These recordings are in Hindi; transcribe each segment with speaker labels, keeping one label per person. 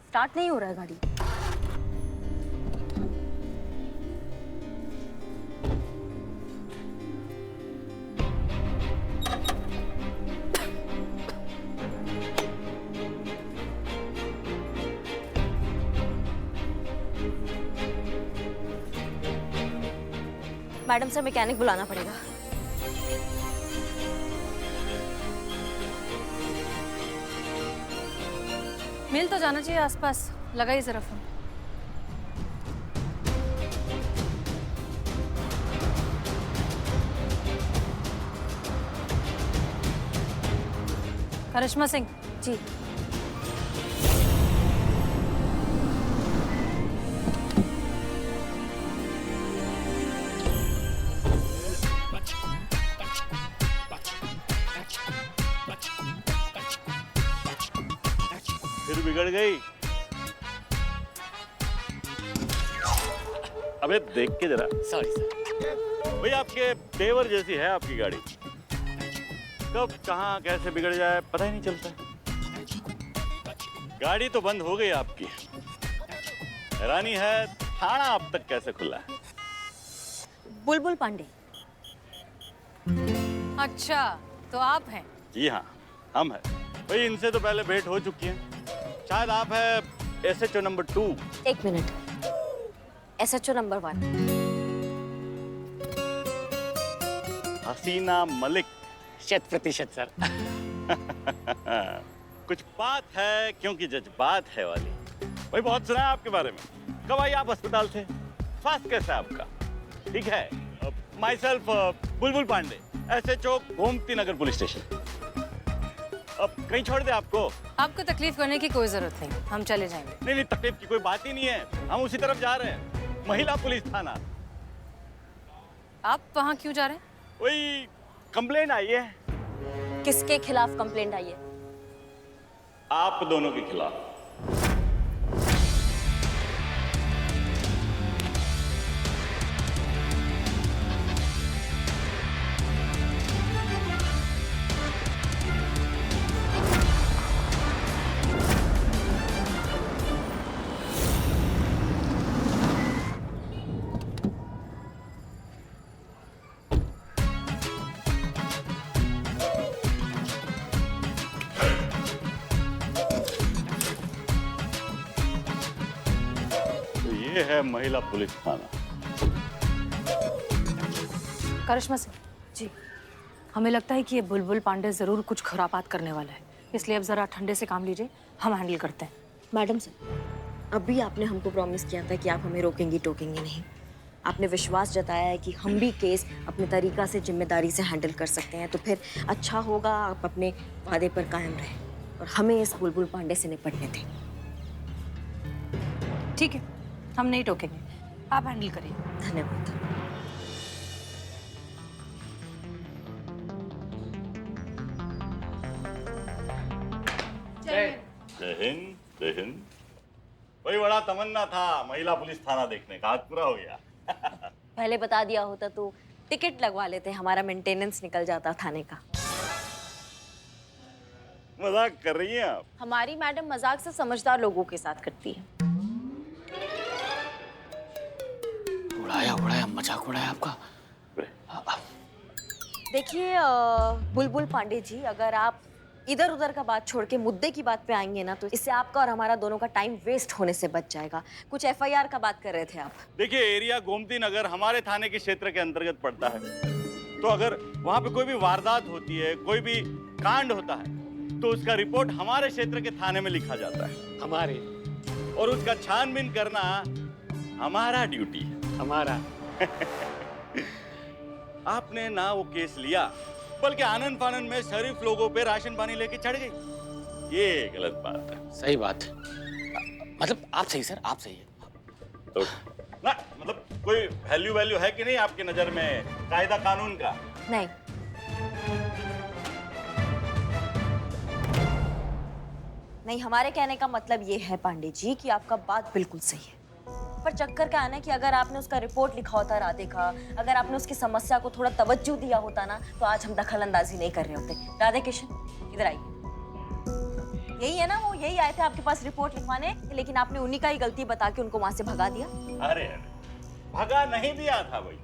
Speaker 1: स्टार्ट नहीं हो रहा है गाड़ी। मैडम से मैकेनिक बुलाना पड़ेगा।
Speaker 2: मिल तो जाना चाहिए आसपास, लगाइए जरा फोन। करिश्मा सिंह
Speaker 1: जी।
Speaker 3: फिर बिगड़ गई। अबे देख के जरा।
Speaker 4: Sorry sir.
Speaker 3: भाई आपके तेवर जैसी है आपकी गाड़ी, कब कहाँ कैसे बिगड़ जाए पता ही नहीं चलता। गाड़ी तो बंद हो गई आपकी, हैरानी है थाना अब तक कैसे खुला है।
Speaker 1: बुलबुल पांडे।
Speaker 2: अच्छा, तो आप हैं?
Speaker 3: जी हाँ, हम हैं। भाई इनसे तो पहले भेंट हो चुकी है। शायद आप है SHO नंबर 2।
Speaker 1: एक मिनट, SHO नंबर 1।
Speaker 3: हसीना मलिक।
Speaker 4: 100% सर।
Speaker 3: कुछ बात है क्योंकि जज्बात है वाली। भाई बहुत सुना है आपके बारे में। कब आई आप अस्पताल से? स्वास्थ्य कैसा है आपका? ठीक है। My self Bulbul Pandey, SHO Gomti Nagar police station. अब कहीं छोड़ दे आपको?
Speaker 2: आपको तकलीफ करने की कोई जरूरत नहीं, हम चले जाएंगे।
Speaker 3: नहीं नहीं, तकलीफ की कोई बात ही नहीं है, हम उसी तरफ जा रहे हैं, महिला पुलिस थाना।
Speaker 2: आप वहाँ क्यों जा रहे हैं?
Speaker 3: वही कंप्लेंट आई है।
Speaker 1: किसके खिलाफ कंप्लेंट आई है?
Speaker 3: आप दोनों के खिलाफ। ये है महिला पुलिस थाना।
Speaker 2: करिश्मा सिंह
Speaker 1: जी।
Speaker 2: हमें लगता है कि ये बुलबुल पांडे जरूर कुछ खुरापात करने वाला है, इसलिए अब जरा ठंडे से काम लीजिए, हम हैंडल करते हैं।
Speaker 1: मैडम सर, अभी आपने हमको प्रॉमिस किया था कि आप हमें रोकेंगी टोकेंगी नहीं। आपने विश्वास जताया है कि हम भी केस अपने तरीका से जिम्मेदारी से हैंडल कर सकते हैं, तो फिर अच्छा होगा आप अपने वादे पर कायम रहें और हमें इस बुलबुल पांडे से निपटने दें।
Speaker 2: ठीक है, हम नहीं टोकेंगे, आप हैंडल करिए।
Speaker 1: धन्यवाद।
Speaker 3: जय हिंद, जय हिंद। वही बड़ा तमन्ना था महिला पुलिस थाना देखने का, आज पूरा हो गया।
Speaker 1: पहले बता दिया होता तो टिकट लगवा लेते, हमारा मेंटेनेंस निकल जाता थाने का।
Speaker 3: मजाक कर रही हैं आप?
Speaker 1: हमारी मैडम मजाक से समझदार लोगों के साथ करती है।
Speaker 4: उड़ाया मजाक उड़ाया आपका।
Speaker 1: देखिए बुलबुल पांडे जी, अगर आप इधर उधर का बात छोड़ के मुद्दे की बात पे आएंगे ना, तो इससे आपका और हमारा दोनों का टाइम वेस्ट होने से बच जाएगा। कुछ FIR का बात कर रहे थे आप।
Speaker 3: देखिए एरिया गोमती नगर हमारे थाने के क्षेत्र के अंतर्गत पड़ता है, तो अगर वहाँ पे कोई भी वारदात होती है, कोई भी कांड होता है, तो उसका रिपोर्ट हमारे क्षेत्र के थाने में लिखा जाता है।
Speaker 4: हमारे
Speaker 3: और उसका छानबीन करना हमारा ड्यूटी है।
Speaker 4: हमारा
Speaker 3: आपने ना वो केस लिया, बल्कि आनंद फानन में शरीफ लोगों पे राशन पानी लेके चढ़ गई। ये गलत बात है।
Speaker 4: सही बात। मतलब आप सही सर, आप सही है।
Speaker 3: तो ना मतलब कोई वैल्यू है कि नहीं आपकी नजर में कायदा कानून का?
Speaker 1: नहीं, नहीं, हमारे कहने का मतलब ये है पांडे जी कि आपका बात बिल्कुल सही है, पर चक्कर क्या है ना कि अगर आपने उसका रिपोर्ट लिखा होता राधे का, अगर आपने उसकी समस्या को थोड़ा तवज्जो दिया होता ना, तो आज हम दखल अंदाजी नहीं कर रहे होते। राधे किशन, इधर आइए। यही है ना, वो यही आए थे आपके पास रिपोर्ट लिखवाने, लेकिन आपने उन्हीं का ही गलती बता के उनको वहां से भगा दिया।
Speaker 3: अरे भगा नहीं दिया था भाई,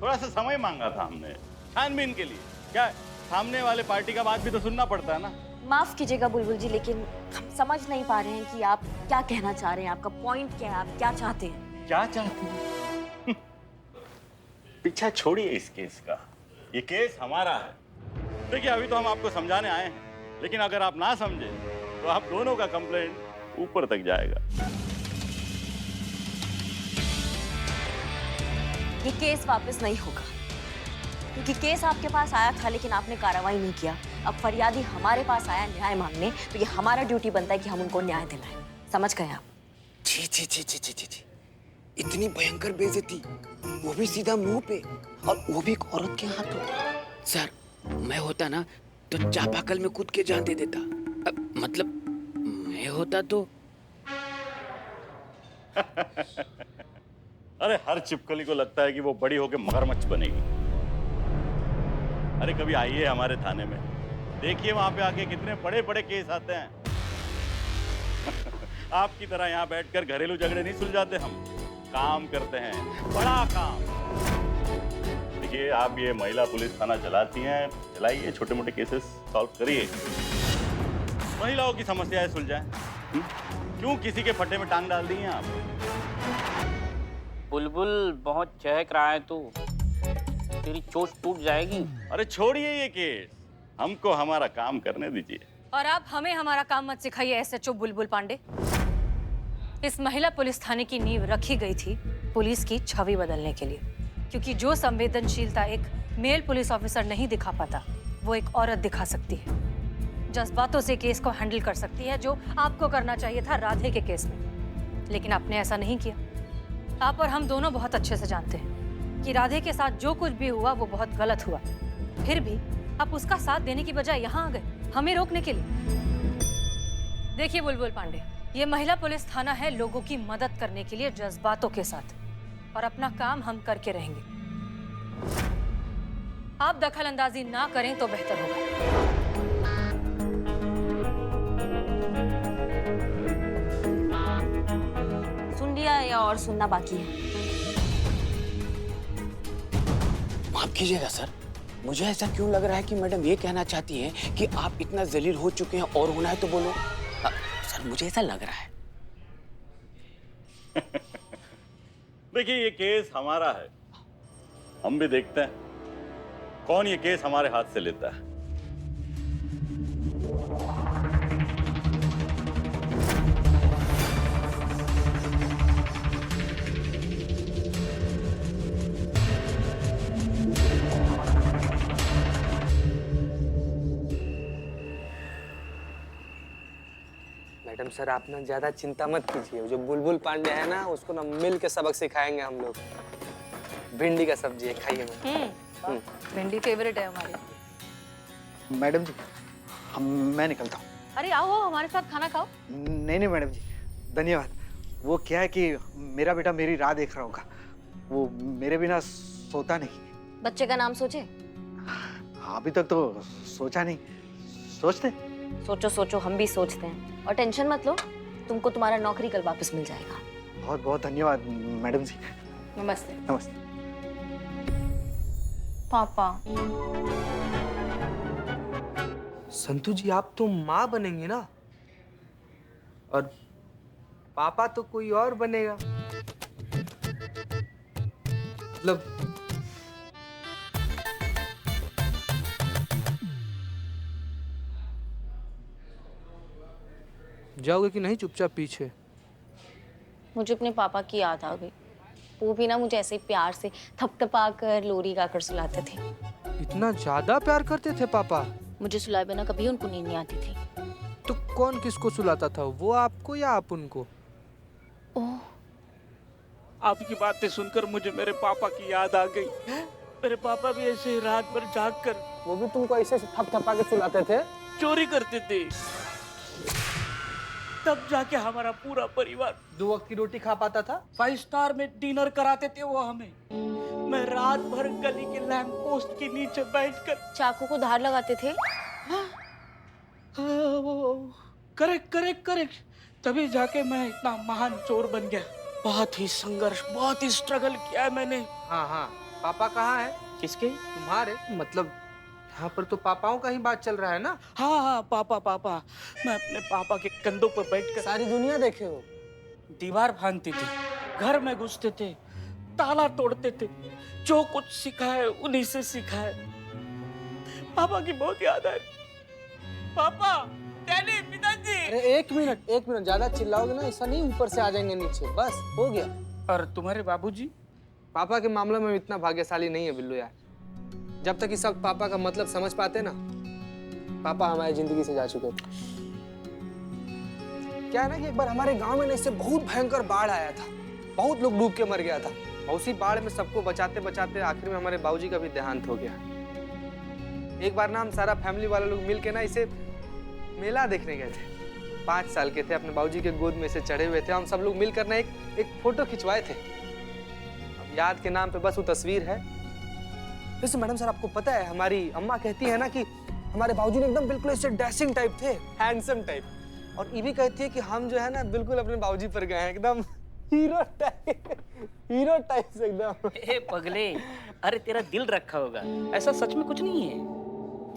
Speaker 3: थोड़ा सा समय मांगा था हमने छानबीन के लिए। क्या सामने वाले पार्टी का बात भी तो सुनना पड़ता है ना।
Speaker 1: माफ कीजिएगा बुलबुल जी, लेकिन हम समझ नहीं पा रहे हैं कि आप क्या कहना चाह रहे हैं, आपका पॉइंट क्या है, आप क्या चाहते हैं।
Speaker 3: क्या चाहते हैं? पीछा छोड़िए इस केस का, ये केस हमारा है। देखिए अभी तो हम आपको समझाने आए हैं, लेकिन अगर आप ना समझे तो आप दोनों का कंप्लेंट ऊपर तक जाएगा।
Speaker 1: ये केस वापस नहीं होगा, क्योंकि केस आपके पास आया था लेकिन आपने कार्रवाई नहीं किया। अब फरियादी हमारे पास आया न्याय मांगने, तो ये हमारा ड्यूटी बनता है कि हम उनको न्याय दिलाएं। समझ गए आप?
Speaker 5: छी छी छी छी छी छी छी, इतनी भयंकर बेइज्जती, वो भी सीधा मुंह पे, और वो भी एक औरत के हाथों। सर, मैं होता ना तो चापाकल में कूद के जान दे देता। मतलब मैं होता तो।
Speaker 3: अरे हर चिपकली को लगता है कि वो बड़ी होकर मगरमच्छ बनेगी। अरे कभी आइए हमारे थाने में, देखिए वहां पे आके कितने बड़े बड़े केस आते हैं। आपकी तरह यहाँ बैठकर घरेलू झगड़े नहीं सुलझाते हम, काम करते हैं, बड़ा काम। देखिए आप ये महिला पुलिस थाना चलाती हैं, चलाइए, छोटे मोटे केसेस सॉल्व करिए, महिलाओं की समस्याएं सुलझाएं। क्यों किसी के फट्टे में टांग डाल दी हैं आप?
Speaker 4: बुलबुल बहुत चहक रहा है तू, तेरी चोट टूट जाएगी।
Speaker 3: अरे छोड़िए ये केस, हमको हमारा काम करने दीजिए।
Speaker 2: और आप हमें हमारा काम मत सिखाइए एसएचओ बुलबुल पांडे। इस महिला पुलिस थाने की नींव रखी गई थी पुलिस की छवि बदलने के लिए, क्योंकि जो संवेदनशीलता एक मेल पुलिस ऑफिसर नहीं दिखा पाता, वो एक औरत दिखा सकती है। जज्बातों से केस को हैंडल कर सकती है, जो आपको करना चाहिए था राधे के केस में, लेकिन आपने ऐसा नहीं किया। आप और हम दोनों बहुत अच्छे से जानते हैं कि राधे के साथ जो कुछ भी हुआ वो बहुत गलत हुआ, फिर भी आप उसका साथ देने की बजाय यहाँ आ गए हमें रोकने के लिए। देखिए बुलबुल पांडे, ये महिला पुलिस थाना है लोगों की मदद करने के लिए जज्बातों के साथ, और अपना काम हम करके रहेंगे। आप दखल अंदाजी ना करें तो बेहतर होगा।
Speaker 1: सुन लिया या और सुनना बाकी है?
Speaker 5: माफ कीजिएगा सर, मुझे ऐसा क्यों लग रहा है कि मैडम ये कहना चाहती हैं कि आप इतना जलील हो चुके हैं और होना है तो बोलो। सर मुझे ऐसा लग रहा है।
Speaker 3: देखिए ये केस हमारा है, हम भी देखते हैं कौन ये केस हमारे हाथ से लेता है।
Speaker 6: मैडम सर आप ना ज्यादा चिंता मत कीजिए, जो बुलबुल पांडे है ना उसको ना मिल के सबक सिखाएंगे हम लोग। भिंडी का सब्जी है, खाइए मैम।
Speaker 2: भिंडी फेवरेट है हमारी।
Speaker 7: मैडम जी मैं निकलता हूँ।
Speaker 2: अरे आओ हमारे साथ खाना खाओ।
Speaker 7: नहीं मैडम जी धन्यवाद। वो क्या है कि मेरा बेटा मेरी राह देख रहा होगा, वो मेरे बिना सोता नहीं।
Speaker 1: बच्चे का नाम सोचे?
Speaker 7: अभी तक तो सोचा नहीं, सोचते।
Speaker 1: सोचो सोचो, हम भी सोचते हैं। और टेंशन मत लो, तुमको तुम्हारा नौकरी कल वापस मिल जाएगा।
Speaker 7: बहुत बहुत धन्यवाद मैडम जी।
Speaker 2: नमस्ते।
Speaker 7: नमस्ते।
Speaker 2: पापा
Speaker 6: संतु जी आप तो माँ बनेंगे ना, और पापा तो कोई और बनेगा। मतलब जाओगे कि नहीं चुपचाप पीछे?
Speaker 8: मुझे अपने पापा की याद आ गई। वो भी ना मुझे ऐसे प्यार से थपथपा कर लोरी गाकर सुलाते थे।
Speaker 6: इतना ज्यादा प्यार करते थे पापा?
Speaker 8: मुझे सुलाए बिना कभी उनको नींद नहीं आती थी।
Speaker 6: तो कौन किसको सुलाता था, वो आपको या आप उनको?
Speaker 8: ओह,
Speaker 9: आपकी बातें सुनकर मुझे मेरे पापा की याद आ गई। मेरे पापा भी ऐसे ही रात भर जाग कर
Speaker 6: वो भी तुमको ऐसे थपथपा के सुलाते थे?
Speaker 9: चोरी करते थे, तब जाके हमारा पूरा परिवार
Speaker 6: 2 वक्त की रोटी खा पाता था।
Speaker 9: 5 स्टार में डिनर कराते थे वो हमें। मैं रात भर गली के लैंप पोस्ट के नीचे बैठकर
Speaker 8: चाकू को धार लगाते थे।
Speaker 9: करेक्ट करेक्ट करेक्ट, तभी जाके मैं इतना महान चोर बन गया। बहुत ही संघर्ष, बहुत ही स्ट्रगल किया है मैंने।
Speaker 6: हाँ हाँ, पापा कहाँ है?
Speaker 9: किसके?
Speaker 6: तुम्हारे, मतलब यहाँ पर तो पापाओं का ही बात चल रहा है ना।
Speaker 9: हाँ हाँ, पापा पापा। मैं अपने पापा के कंधों पर बैठकर
Speaker 6: सारी दुनिया देखे हो।
Speaker 9: दीवार भांगते थे, घर में घुसते थे, ताला तोड़ते थे, जो कुछ सीखा है उन्हीं से सीखा है। पापा की बहुत याद है। पापा, डैडी, पिताजी।
Speaker 6: अरे एक मिनट, ज्यादा चिल्लाओगे ना, ऐसा नहीं ऊपर से आ जाएंगे नीचे, बस हो गया।
Speaker 9: और तुम्हारे बाबूजी?
Speaker 6: पापा के मामले में इतना भाग्यशाली नहीं है बिल्लू यार। जब तक ये सब पापा का मतलब समझ पाते ना, पापा हमारी जिंदगी से जा चुके थे। क्या है ना कि एक बार हमारे गांव में ना इससे बहुत भयंकर बाढ़ आया था, बहुत लोग डूब के मर गया था। और उसी बाढ़ में सबको बचाते बचाते आखिर में हमारे बाबूजी का भी देहांत हो गया। एक बार ना हम सारा फैमिली वाले लोग मिल के ना इसे मेला देखने गए थे। 5 साल के थे, अपने बाबूजी के गोद में से चढ़े हुए थे। हम सब लोग मिलकर ना एक फोटो खिंचवाए थे। अब याद के नाम पे बस वो तस्वीर है। वैसे मैडम सर, आपको पता है हमारी अम्मा कहती है ना कि हमारे बाबूजी ने एकदम बिल्कुल ऐसे डैशिंग टाइप थे, हैंडसम टाइप। और ये भी कहती है कि हम जो है ना बिल्कुल अपने बाबूजी पर गए हैं, एकदम हीरो टाइप से एकदम।
Speaker 4: ए पगले, अरे तेरा दिल रखा होगा, ऐसा सच में कुछ नहीं है।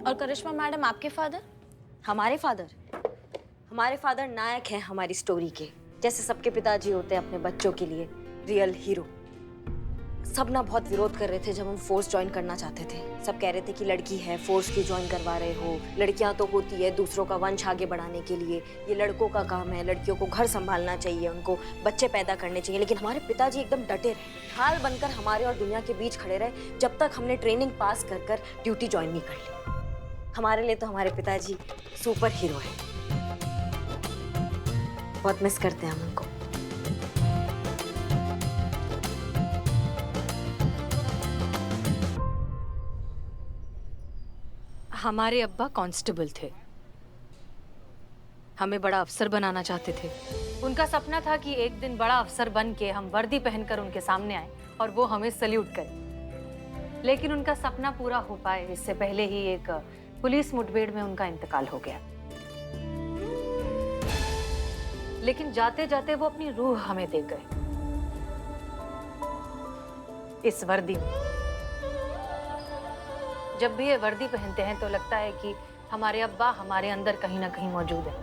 Speaker 8: और करिश्मा मैडम, आपके फादर?
Speaker 1: हमारे फादर नायक हैं हमारी स्टोरी के। जैसे सबके पिताजी होते हैं अपने बच्चों के लिए रियल हीरो। सब ना बहुत विरोध कर रहे थे जब हम फोर्स ज्वाइन करना चाहते थे। सब कह रहे थे कि लड़की है, फोर्स क्यों ज्वाइन करवा रहे हो, लड़कियां तो होती है दूसरों का वंश आगे बढ़ाने के लिए, ये लड़कों का काम है, लड़कियों को घर संभालना चाहिए, उनको बच्चे पैदा करने चाहिए। लेकिन हमारे पिताजी एकदम डटे रहे, ढाल बनकर हमारे और दुनिया के बीच खड़े रहे जब तक हमने ट्रेनिंग पास कर ड्यूटी ज्वाइन नहीं कर ली। हमारे लिए तो हमारे पिताजी सुपर हीरो है। बहुत मिस करते हैं हम उनको।
Speaker 2: हमारे अब्बा कांस्टेबल थे, हमें बड़ा अफसर बनाना चाहते थे। उनका सपना था कि एक दिन बड़ा अफसर बन के हम वर्दी पहनकर उनके सामने आए और वो हमें सल्यूट करें। लेकिन उनका सपना पूरा हो पाए इससे पहले ही एक पुलिस मुठभेड़ में उनका इंतकाल हो गया। लेकिन जाते जाते वो अपनी रूह हमें दे गए इस वर्दी में। जब भी ये वर्दी पहनते हैं तो लगता है कि हमारे अब्बा हमारे अंदर कहीं ना कहीं मौजूद है।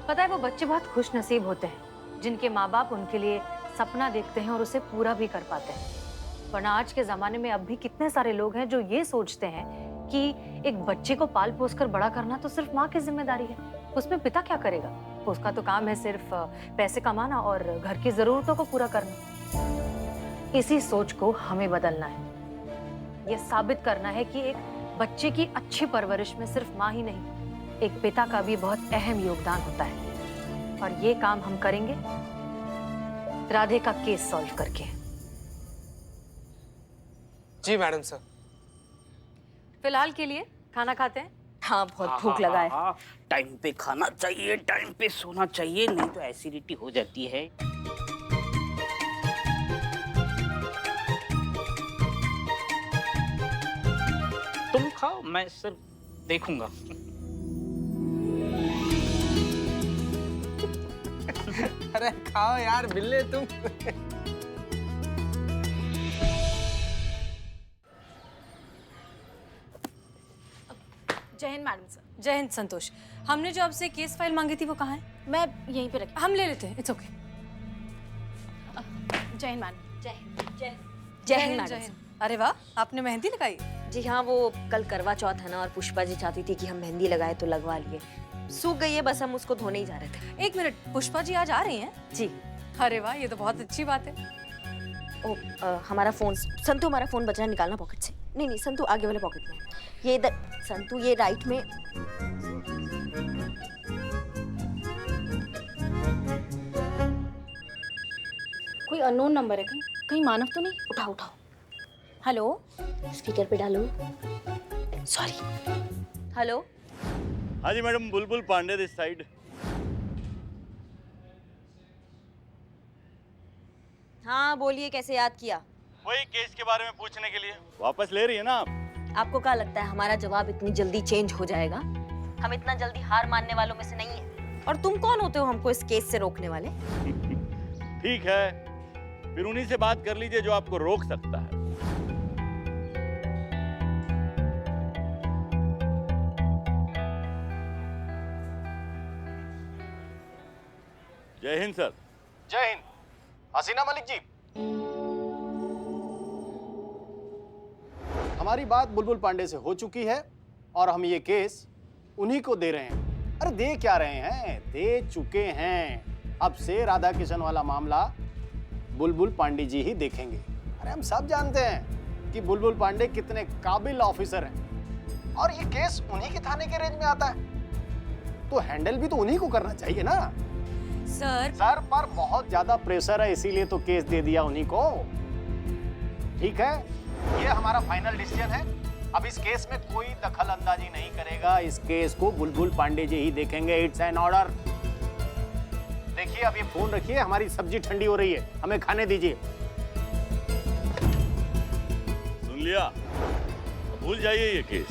Speaker 2: पता है, वो बच्चे बहुत खुश नसीब होते हैं जिनके माँ बाप उनके लिए सपना देखते हैं और उसे पूरा भी कर पाते हैं। वरना आज के ज़माने में अब भी कितने सारे लोग हैं जो ये सोचते हैं कि एक बच्चे को पाल पोस कर बड़ा करना तो सिर्फ माँ की जिम्मेदारी है, उसमें पिता क्या करेगा, उसका तो काम है सिर्फ पैसे कमाना और घर की ज़रूरतों को पूरा करना। इसी सोच को हमें बदलना है। ये साबित करना है कि एक बच्चे की अच्छी परवरिश में सिर्फ माँ ही नहीं, एक पिता का भी बहुत अहम योगदान होता है। और ये काम हम करेंगे राधे का केस सॉल्व करके।
Speaker 6: जी मैडम सर।
Speaker 2: फिलहाल के लिए खाना खाते हैं। हाँ, बहुत भूख लगा है।
Speaker 4: टाइम पे खाना चाहिए, टाइम पे सोना चाहिए, नहीं तो एसिडिटी हो जाती है। तुम खाओ, मैं सिर्फ देखूंगा।
Speaker 6: अरे खाओ यार बिल्ले तुम।
Speaker 8: जय हिंद मैडम सर।
Speaker 2: जय हिंद संतोष। हमने जो आपसे केस फाइल मांगी थी वो कहाँ है?
Speaker 8: मैं यहीं पे रखी।
Speaker 2: हम ले लेते हैं, इट्स ओके।
Speaker 8: जय हिंद मैडम।
Speaker 1: जय हिंद
Speaker 2: जय
Speaker 1: मैडम
Speaker 2: जय
Speaker 1: सर।
Speaker 2: हिंद। अरे वाह, आपने मेहंदी लगाई?
Speaker 1: जी हाँ, वो कल करवा चौथ है ना और पुष्पा जी चाहती थी कि हम मेहंदी लगाए तो लगवा लिए। सूख गई है, बस हम उसको धोने ही जा रहे थे।
Speaker 2: एक मिनट, पुष्पा जी आज आ रही हैं?
Speaker 1: जी।
Speaker 2: अरे वाह, ये तो बहुत अच्छी बात है।
Speaker 1: हमारा फोन, संतु हमारा फोन बचा है, निकालना पॉकेट से। नहीं संतु आगे वाले पॉकेट में, ये इधर। संतु ये राइट में।
Speaker 8: कोई अननोन नंबर है, कहीं मानव तो नहीं?
Speaker 1: उठाओ।
Speaker 8: हेलो,
Speaker 1: स्पीकर पे डालो। सॉरी। हेलो।
Speaker 3: हाँ जी madam, Bulbul Pandey this side.
Speaker 1: हाँ बोलिए, कैसे याद किया?
Speaker 3: वही केस के बारे में पूछने के लिए। वापस ले रही है ना आप?
Speaker 1: आपको क्या लगता है हमारा जवाब इतनी जल्दी चेंज हो जाएगा? हम इतना जल्दी हार मानने वालों में से नहीं है। और तुम कौन होते हो हमको इस केस से रोकने वाले?
Speaker 3: ठीक है, फिर उन्हीं से बात कर लीजिए जो आपको रोक सकता है। जय हिंद सर।
Speaker 10: जय हिंद। हसीना मलिक जी, हमारी बात बुलबुल पांडे से हो चुकी है और हम ये केस उन्हीं को दे रहे हैं। अरे दे क्या रहे हैं, दे चुके हैं। अब से राधा किशन वाला मामला बुलबुल पांडे जी ही देखेंगे। अरे हम सब जानते हैं कि बुलबुल पांडे कितने काबिल ऑफिसर हैं और ये केस उन्हीं के थाने के रेंज में आता है, तो हैंडल भी तो उन्हीं को करना चाहिए ना। सर पर बहुत ज्यादा प्रेशर है, इसीलिए तो केस दे दिया उन्हीं को। ठीक है, ये हमारा फाइनल डिसीजन है। अब इस केस में कोई दखल अंदाजी नहीं करेगा, इस केस को बुलबुल पांडे जी ही देखेंगे। It's an order. देखिए अब ये फोन रखिए, हमारी सब्जी ठंडी हो रही है, हमें खाने दीजिए।
Speaker 3: सुन लिया, भूल जाइए ये केस।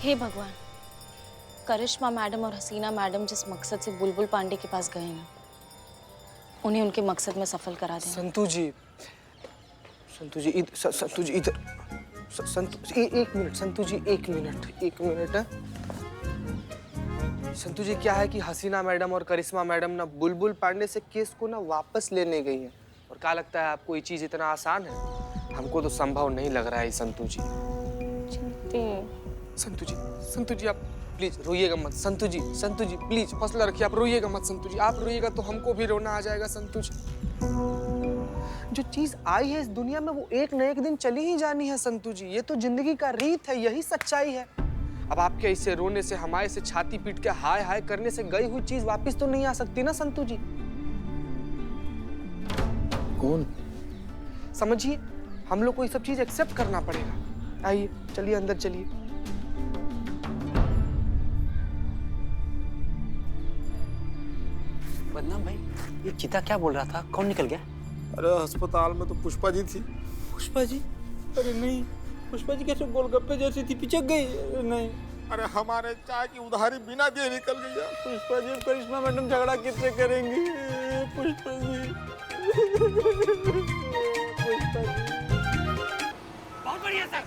Speaker 8: हे भगवान, करिश्मा मैडम और हसीना मैडम जिस मकसद से बुलबुल पांडे के पास गए हैं, उन्हें उनके मकसद में सफल करा दें।
Speaker 6: संतू जी इधर, संतू जी इधर, एक मिनट संतू जी, एक मिनट। संतू जी क्या है कि हसीना मैडम और करिश्मा मैडम ना बुलबुल पांडे से केस को ना वापस लेने गई हैं, और क्या लगता है आपको ये चीज इतना आसान है? हमको तो संभव नहीं लग रहा है संतू जी। संतू जी आप प्लीज रोइएगा मत। संतू जी प्लीज हौसला रखिए, आप रोइएगा मत संतू जी। आप रोइएगा तो हमको भी रोना आ जाएगा संतू जी। जो चीज आई है इस दुनिया में वो एक न एक दिन चली ही जानी है संतू जी, ये तो जिंदगी का रीत है, यही सच्चाई है। अब आपके ऐसे रोने से, हमारे से छाती पीट के हाय हाय करने से गई हुई चीज वापस तो नहीं आ सकती ना संतू जी।
Speaker 10: कौन?
Speaker 6: समझिए, हम लोग को ये सब चीज एक्सेप्ट करना पड़ेगा। आइए चलिए अंदर चलिए।
Speaker 5: बदनाम भाई, ये चीता क्या बोल रहा था? कौन निकल गया?
Speaker 11: अरे अस्पताल में तो पुष्पा जी थी।
Speaker 9: पुष्पा जी? अरे नहीं, पुष्पा जी कैसे गोलगप्पे जैसी थी, पिचक गई? नहीं।
Speaker 11: अरे हमारे चाय की उधारी बिना दिए निकल गई यार।
Speaker 9: पुष्पा जी, करिश्मा मैडम झगड़ा किससे करेंगी? पुष्पा जी, पुष्पा जी।
Speaker 4: बहुत बढ़िया सर।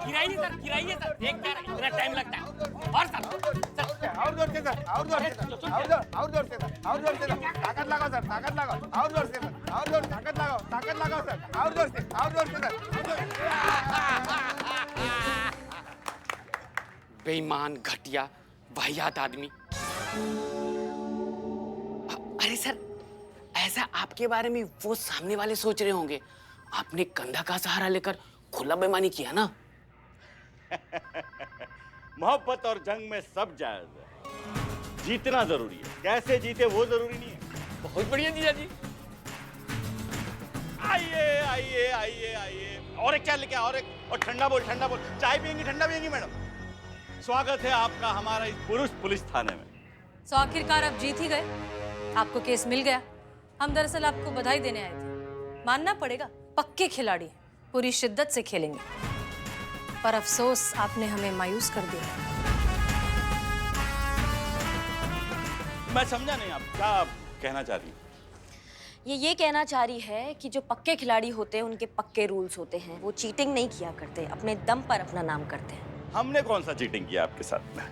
Speaker 4: खिराइए सर, देखते रहे, इतना टाइम लगता है। और सर,
Speaker 11: और जोर से सर, और जोर से सर, और जोर से सर, और जोर से सर, ताकत लगाओ सर, ताकत लगाओ, और जोर से सर, और जोर, ताकत लगाओ सर, और जोर से सर।
Speaker 5: बेईमान, घटिया, वाहियात आदमी। अरे सर, ऐसा आपके बारे में वो सामने वाले सोच रहे होंगे। आपने कंधा का सहारा लेकर खुला बेईमानी किया ना।
Speaker 3: मोहब्बत और जंग में सब जायज है, जीतना जरूरी है, कैसे जीते वो जरूरी नहीं है।
Speaker 4: बहुत बढ़िया जीजा जी।
Speaker 3: आइए। और एक चाय लेके आओ, और ठंडा बोल। चाय पियेंगी, ठंडा पियेंगी मैडम? स्वागत है आपका हमारा इस पुलिस थाने में।
Speaker 2: तो आखिरकार आप जीत ही गए, आपको केस मिल गया। हम दरअसल आपको बधाई देने आए थे। मानना पड़ेगा, पक्के खिलाड़ी, पूरी शिद्दत से खेलेंगे, पर अफसोस आपने हमें मायूस कर दिया।
Speaker 3: मैं समझा नहीं, आप क्या कहना चाह रही हैं?
Speaker 1: ये कहना चाह रही है कि जो पक्के खिलाड़ी होते हैं उनके पक्के रूल्स होते हैं, वो चीटिंग नहीं किया करते, अपने दम पर अपना नाम करते हैं।
Speaker 3: हमने कौन सा चीटिंग किया आपके साथ में?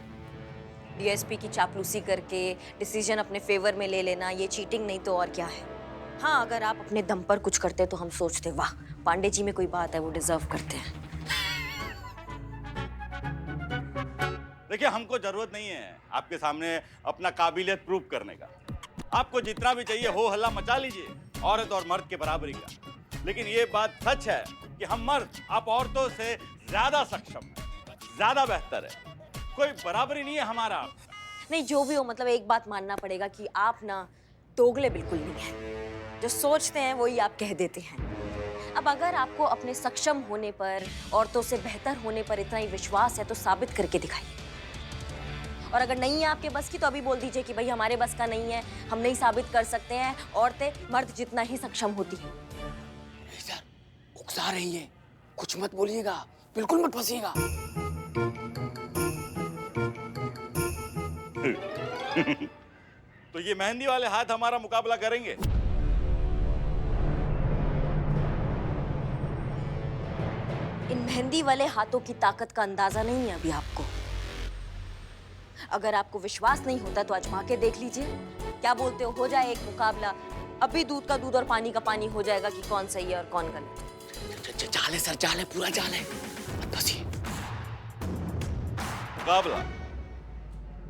Speaker 1: डीएसपी की चापलूसी करके डिसीजन अपने फेवर में ले लेना, ये चीटिंग नहीं तो और क्या है। हाँ, अगर आप अपने दम पर कुछ करते तो हम सोचते वाह, पांडे जी में कोई बात है, वो डिजर्व करते हैं।
Speaker 3: देखिए, हमको जरूरत नहीं है आपके सामने अपना काबिलियत प्रूव करने का। आपको जितना भी चाहिए हो हल्ला मचा लीजिए, औरत और मर्द के बराबरी का। लेकिन ये बात सच है कि हम मर्द आप औरतों से ज्यादा सक्षम हैं, ज्यादा बेहतर है, कोई बराबरी नहीं है हमारा।
Speaker 1: नहीं, जो भी हो, मतलब एक बात मानना पड़ेगा कि आप ना दोगले बिल्कुल नहीं हैं। जो सोचते हैं वही आप कह देते हैं। अब अगर आपको अपने सक्षम होने पर, औरतों से बेहतर होने पर इतना ही विश्वास है तो साबित करके दिखाइए। और अगर नहीं है आपके बस की तो अभी बोल दीजिए कि भाई हमारे बस का नहीं है, हम नहीं साबित कर सकते हैं। औरतें मर्द जितना ही सक्षम होती हैं।
Speaker 5: सर उकसा रही है, कुछ मत बोलिएगा, बिल्कुल मत फंसिएगा।
Speaker 3: तो ये मेहंदी वाले हाथ हमारा मुकाबला करेंगे?
Speaker 1: इन मेहंदी वाले हाथों की ताकत का अंदाजा नहीं है अभी आपको। अगर आपको विश्वास नहीं होता तो आजमा के देख लीजिए। क्या बोलते हो जाए एक मुकाबला, अभी दूध का दूध और पानी का पानी हो जाएगा कि कौन सही है और कौन गलत।
Speaker 5: जाल है सर, जाल है, पूरा जाल है, मत फंसिए।
Speaker 3: मुकाबला?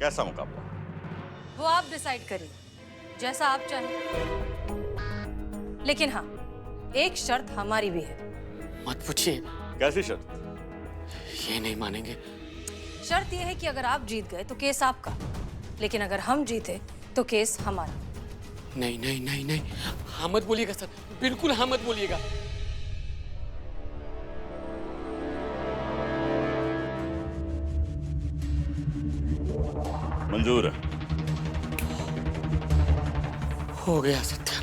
Speaker 3: कैसा मुकाबला?
Speaker 2: वो आप डिसाइड करिए, जैसा आप चाहें। लेकिन हाँ, एक शर्त हमारी भी है।
Speaker 5: मत पूछिए।
Speaker 3: कैसी शर्त?
Speaker 5: ये नहीं मानेंगे।
Speaker 2: शर्त यह है कि अगर आप जीत गए तो केस आपका, लेकिन अगर हम जीते तो केस हमारा।
Speaker 5: नहीं नहीं नहीं नहीं, हाँ मत बोलिएगा सर, बिल्कुल हाँ मत बोलिएगा।
Speaker 3: मंजूर है।
Speaker 5: हो गया सत्या।